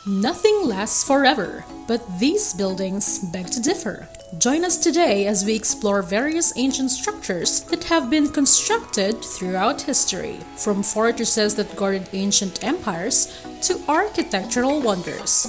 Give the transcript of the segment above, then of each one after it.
Nothing lasts forever, but these buildings beg to differ. Join us today as we explore various ancient structures that have been constructed throughout history, from fortresses that guarded ancient empires to architectural wonders.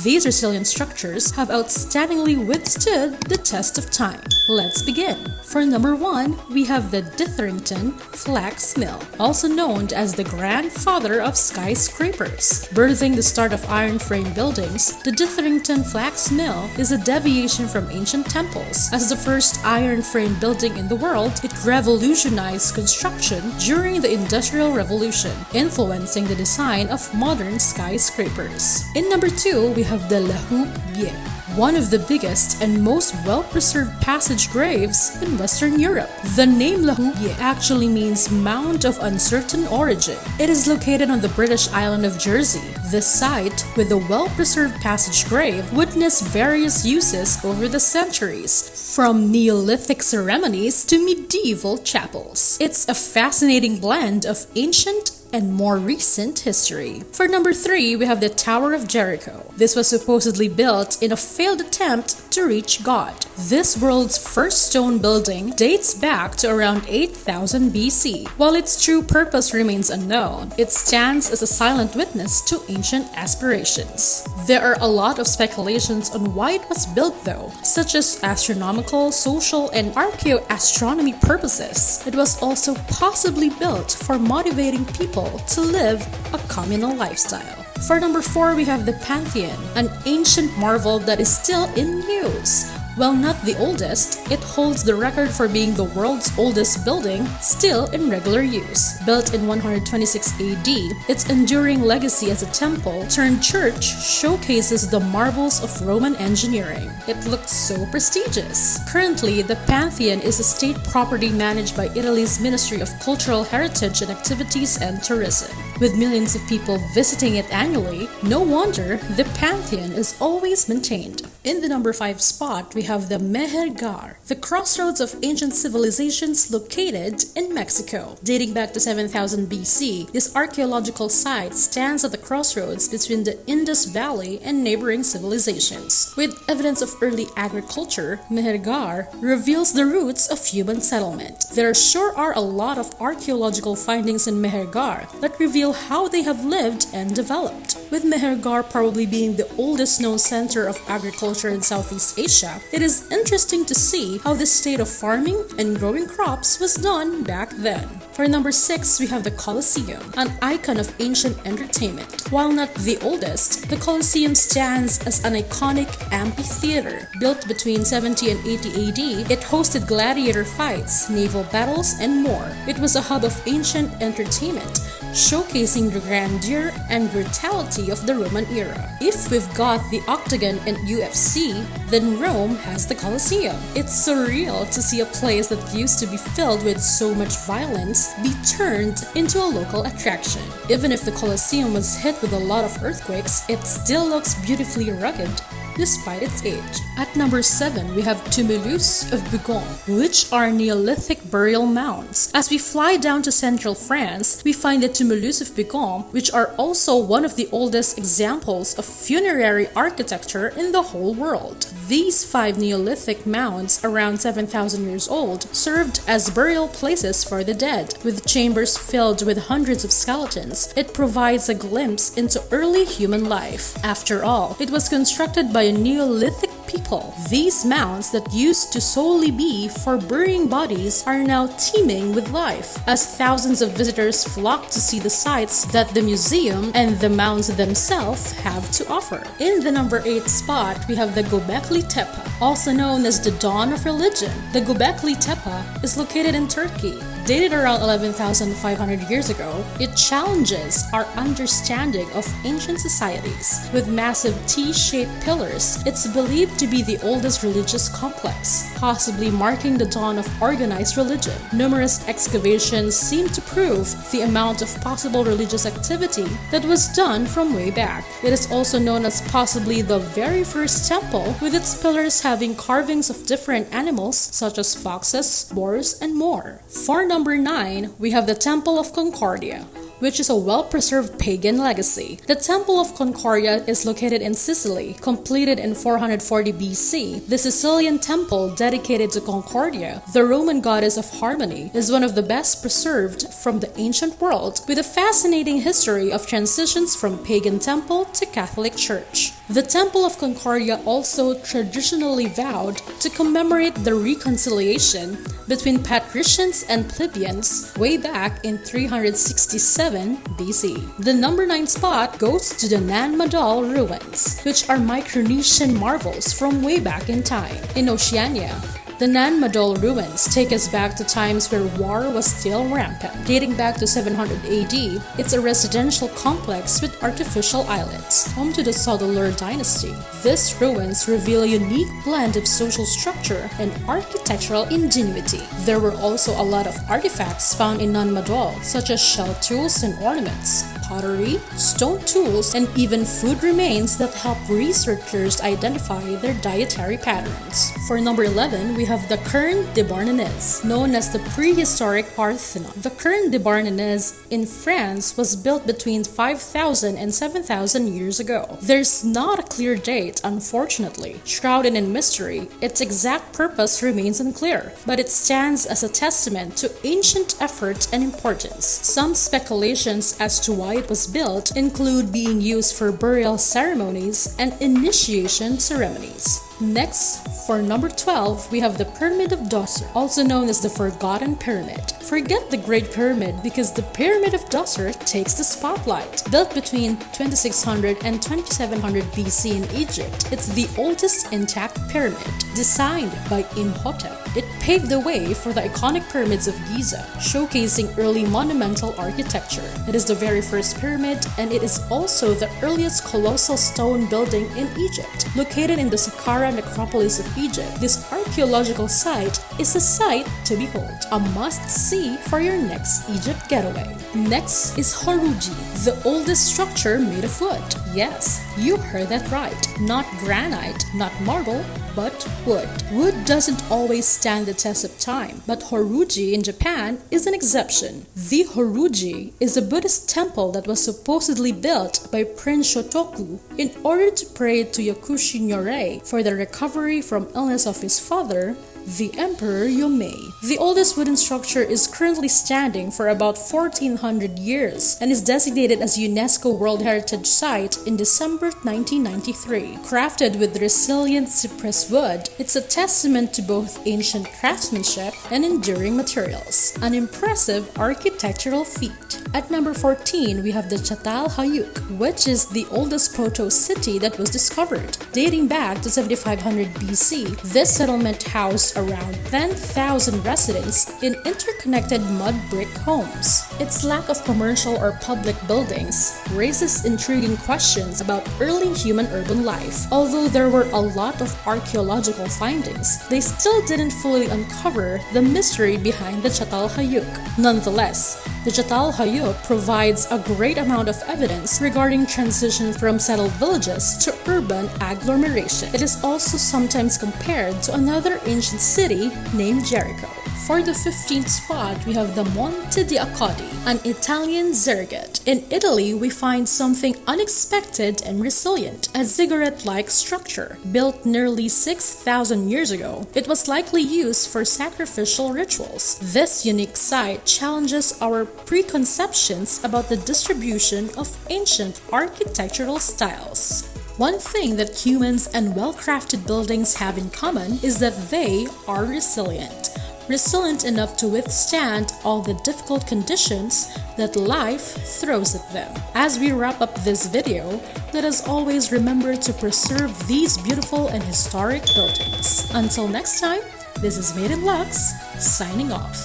These resilient structures have outstandingly withstood the test of time. Let's begin. For number 1, we have the Ditherington Flax Mill, also known as the grandfather of skyscrapers. Birthing the start of iron frame buildings, the Ditherington Flax Mill is a deviation from ancient temples. As the first iron frame building in the world, it revolutionized construction during the Industrial Revolution, influencing the design of modern skyscrapers. In number 2, we have the La Houppe, one of the biggest and most well-preserved passage graves in Western Europe. The name La Houppe actually means Mound of Uncertain Origin. It is located on the British island of Jersey. This site, with a well-preserved passage grave, witnessed various uses over the centuries, from Neolithic ceremonies to medieval chapels. It's a fascinating blend of ancient and more recent history. For number 3, we have the Tower of Jericho. This was supposedly built in a failed attempt to reach God. This world's first stone building dates back to around 8000 BC. While its true purpose remains unknown, it stands as a silent witness to ancient aspirations. There are a lot of speculations on why it was built though, such as astronomical, social, and archaeoastronomy purposes. It was also possibly built for motivating people to live a communal lifestyle. For number 4, we have the Pantheon, an ancient marvel that is still in use. While not the oldest, it holds the record for being the world's oldest building still in regular use. Built in 126 AD, its enduring legacy as a temple turned church showcases the marvels of Roman engineering. It looks so prestigious. Currently, the Pantheon is a state property managed by Italy's Ministry of Cultural Heritage and Activities and Tourism. With millions of people visiting it annually, no wonder the Pantheon is always maintained. In the number 5 spot, we have the Mehergar, the crossroads of ancient civilizations located in Mexico. Dating back to 7000 BC, this archaeological site stands at the crossroads between the Indus Valley and neighboring civilizations. With evidence of early agriculture, Mehergar reveals the roots of human settlement. There sure are a lot of archaeological findings in Mehergar that reveal how they have lived and developed. With Mehergar probably being the oldest known center of agriculture in Southeast Asia, it is interesting to see how the state of farming and growing crops was done back then. For number 6, we have the Colosseum, an icon of ancient entertainment. While not the oldest, the Colosseum stands as an iconic amphitheater. Built between 70 and 80 AD, it hosted gladiator fights, naval battles, and more. It was a hub of ancient entertainment, showcasing the grandeur and brutality of the Roman era. If we've got the Octagon and UFC, then Rome has the Colosseum. It's surreal to see a place that used to be filled with so much violence be turned into a local attraction. Even if the Colosseum was hit with a lot of earthquakes, it still looks beautifully rugged despite its age. At number 7, we have Tumulus of Bougon, which are Neolithic burial mounds. As we fly down to central France, we find the Tumulus of Bougon, which are also one of the oldest examples of funerary architecture in the whole world. These 5 Neolithic mounds, around 7,000 years old, served as burial places for the dead. With chambers filled with hundreds of skeletons, it provides a glimpse into early human life. After all, it was constructed by a Neolithic people. These mounds that used to solely be for burying bodies are now teeming with life, as thousands of visitors flock to see the sights that the museum and the mounds themselves have to offer. In the number 8 spot, we have the Göbekli Tepe, also known as the dawn of religion. The Göbekli Tepe is located in Turkey. Dated around 11,500 years ago, it challenges our understanding of ancient societies. With massive T-shaped pillars, it's believed to be the oldest religious complex, possibly marking the dawn of organized religion. Numerous excavations seem to prove the amount of possible religious activity that was done from way back. It is also known as possibly the very first temple, with its pillars having carvings of different animals such as foxes, boars, and more. For number 9, we have the Temple of Concordia, which is a well-preserved pagan legacy. The Temple of Concordia is located in Sicily, completed in 440 BC. The Sicilian temple, dedicated to Concordia, the Roman goddess of harmony, is one of the best preserved from the ancient world, with a fascinating history of transitions from pagan temple to Catholic Church. The Temple of Concordia also traditionally vowed to commemorate the reconciliation between patricians and plebeians way back in 367 BC. The number 9 spot goes to the Nan Madol ruins, which are Micronesian marvels from way back in time. In Oceania, the Nan Madol ruins take us back to times where war was still rampant. Dating back to 700 AD, it's a residential complex with artificial islets, home to the Sodalur dynasty. These ruins reveal a unique blend of social structure and architectural ingenuity. There were also a lot of artifacts found in Nan Madol, such as shell tools and ornaments, pottery, stone tools, and even food remains that help researchers identify their dietary patterns. For number 11, we have the Cairn de Barnenez, known as the prehistoric Parthenon. The Cairn de Barnenez in France was built between 5,000 and 7,000 years ago. There's not a clear date, unfortunately. Shrouded in mystery, its exact purpose remains unclear, but it stands as a testament to ancient effort and importance. Some speculations as to why it was built include being used for burial ceremonies and initiation ceremonies. Next, for number 12, we have the Pyramid of Dosr, also known as the Forgotten Pyramid. Forget the Great Pyramid because the Pyramid of Dosr takes the spotlight. Built between 2600 and 2700 BC in Egypt, it's the oldest intact pyramid, designed by Imhotep. It paved the way for the iconic pyramids of Giza, showcasing early monumental architecture. It is the very first pyramid, and it is also the earliest colossal stone building in Egypt. Located in the Saqqara necropolis of Egypt, this archaeological site is a sight to behold, a must-see for your next Egypt getaway. Next is Horuji, the oldest structure made of wood. Yes, you heard that right. Not granite, not marble, but wood. Wood doesn't always stand the test of time, but Horuji in Japan is an exception. The Horuji is a Buddhist temple that was supposedly built by Prince Shotoku in order to pray to Yakushi Nyorei for the recovery from illness of his father, the Emperor Yomei. The oldest wooden structure is currently standing for about 1400 years and is designated as UNESCO World Heritage Site in December 1993. Crafted with resilient cypress wood, it's a testament to both ancient craftsmanship and enduring materials. An impressive architectural feat. At number 14, we have the Çatalhöyük, which is the oldest proto-city that was discovered. Dating back to 7500 BC, this settlement housed around 10,000 residents in interconnected mud brick homes. Its lack of commercial or public buildings raises intriguing questions about early human urban life. Although there were a lot of archaeological findings, they still didn't fully uncover the mystery behind the Çatalhöyük. Nonetheless, the Çatalhöyük provides a great amount of evidence regarding transition from settled villages to urban agglomeration. It is also sometimes compared to another ancient city named Jericho. For the 15th spot, we have the Monte di Accodi, an Italian ziggurat. In Italy, we find something unexpected and resilient, a ziggurat-like structure. Built nearly 6,000 years ago, it was likely used for sacrificial rituals. This unique site challenges our preconceptions about the distribution of ancient architectural styles. One thing that humans and well-crafted buildings have in common is that they are resilient. Resilient enough to withstand all the difficult conditions that life throws at them. As we wrap up this video, let us always remember to preserve these beautiful and historic buildings. Until next time, this is Made in Lux, signing off.